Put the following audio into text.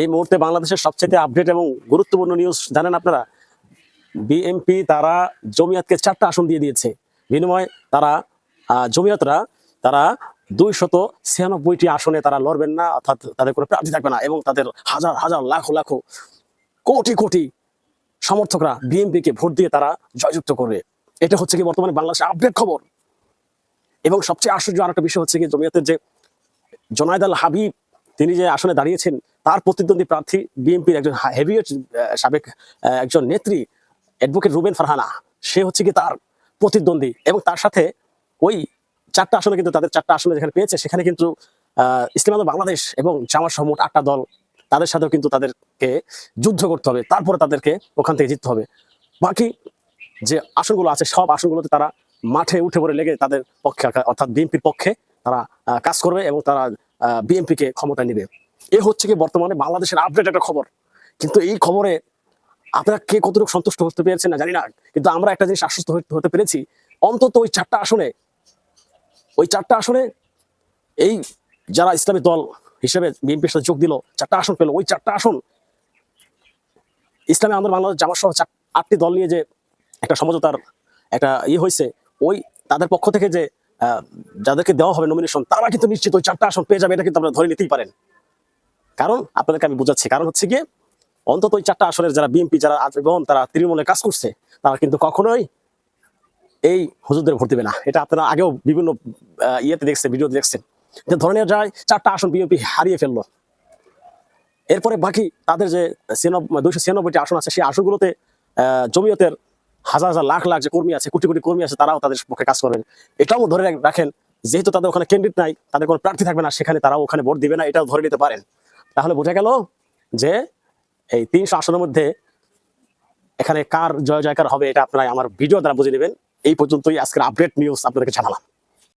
এই মুহূর্তে বাংলাদেশের সবচেয়ে আপডেট এবং গুরুত্বপূর্ণ নিউজ জানেন আপনারা? বিএনপি তারা জমিয়তকে 4টা আসন দিয়ে দিয়েছে। বিনিময়ে তারা জমিয়তরা তারা 296টি আসনে তারা লড়বেন না, অর্থাৎ তাদের কোনো প্রার্থী থাকবে না, এবং তাদের হাজার হাজার লাখো লাখো কোটি কোটি সমর্থকরা বিএনপিকে ভোট দিয়ে তারা জয়যুক্ত করবে। এটা হচ্ছে কি বর্তমানে বাংলাদেশের আপডেট খবর। এবং সবচেয়ে আশ্চর্য আরেকটা বিষয় হচ্ছে কি, জমিয়তের যে জোনায়েদ আল হাবিব তিনি যে আসনে দাঁড়িয়েছেন, তার প্রতিদ্বন্দ্বী প্রার্থী বিএনপির একজন হেভিওয়েট সাবেক একজন নেত্রী অ্যাডভোকেট রুবেন ফারহানা, সে হচ্ছে কি তার প্রতিদ্বন্দ্বী। এবং তার সাথে ওই 4টা আসনে কিন্তু তাদের 4টা আসনে যেখানে পেয়েছে, সেখানে কিন্তু ইসলামী আন্দোলন বাংলাদেশ এবং জামাত সহ মোট 8টা দল, তাদের সাথেও কিন্তু তাদেরকে যুদ্ধ করতে হবে, তারপরে তাদেরকে ওখান থেকে জিততে হবে। বাকি যে আসনগুলো আছে সব আসনগুলোতে তারা মাঠে উঠে পড়ে লেগে তাদের পক্ষে, অর্থাৎ বিএনপির পক্ষে তারা কাজ করবে এবং তারা বিএনপিকে ক্ষমতায় নেবে। এ হচ্ছে কি বর্তমানে বাংলাদেশের আপডেট একটা খবর। কিন্তু এই খবরে আপনারা কে কতটুকু সন্তুষ্ট হতে পেরেছেন না জানি না, কিন্তু আমরা একটা জিনিস আশ্বস্ত হতে পেরেছি, অন্তত ওই 4টা আসনে এই যারা ইসলামী দল হিসেবে বিএনপির সাথে যোগ দিল, 4টা আসন পেল, ওই 4টা আসন ইসলামী আন্দোলন বাংলাদেশ জামাত সহ 8টি দল নিয়ে যে একটা সমঝোতার একটা হয়েছে, ওই তাদের পক্ষ থেকে যে যাদেরকে দেওয়া হবে নমিনেশন, তারা কিন্তু নিশ্চিত ওই 4টা আসন পেয়ে যাবে, এটা কিন্তু আপনারা ধরে নিতেই পারেন। কারণ আপনাদেরকে আমি বুঝাচ্ছি, কারণ হচ্ছে গিয়ে অন্তত ওই 4টা আসনের যারা বিএনপি, যারা এবং তারা তৃণমূলে কাজ করছে, তারা কিন্তু কখনোই এই হুজুরদের ভোট দেবে না। এটা আপনারা আগেও বিভিন্ন দেখছেন, ভিডিওতে দেখছেন যে ধরে নেওয়া যায় 4টা আসন বিএনপি হারিয়ে ফেললো। এরপরে বাকি তাদের যে 296টি আসন আছে, সেই আসনগুলোতে জমিয়তের হাজার হাজার লাখ লাখ যে কর্মী আছে, কোটি কোটি কর্মী আছে, তারাও তাদের পক্ষে কাজ করবেন। এটাও ধরে রাখেন, যেহেতু তাদের ওখানে ক্যান্ডিডেট নাই, তাদের কোনো প্রার্থী থাকবে না, সেখানে তারাও ওখানে ভোট দিবে না, এটাও ধরে নিতে পারেন। তাহলে বোঝা গেল যে এই 300 আসনের মধ্যে এখানে কার জয় জয়কার হবে, এটা আপনারা আমার ভিডিও দ্বারা বুঝে নেবেন। এই পর্যন্তই আজকের আপডেট নিউজ আপনাদেরকে জানালাম।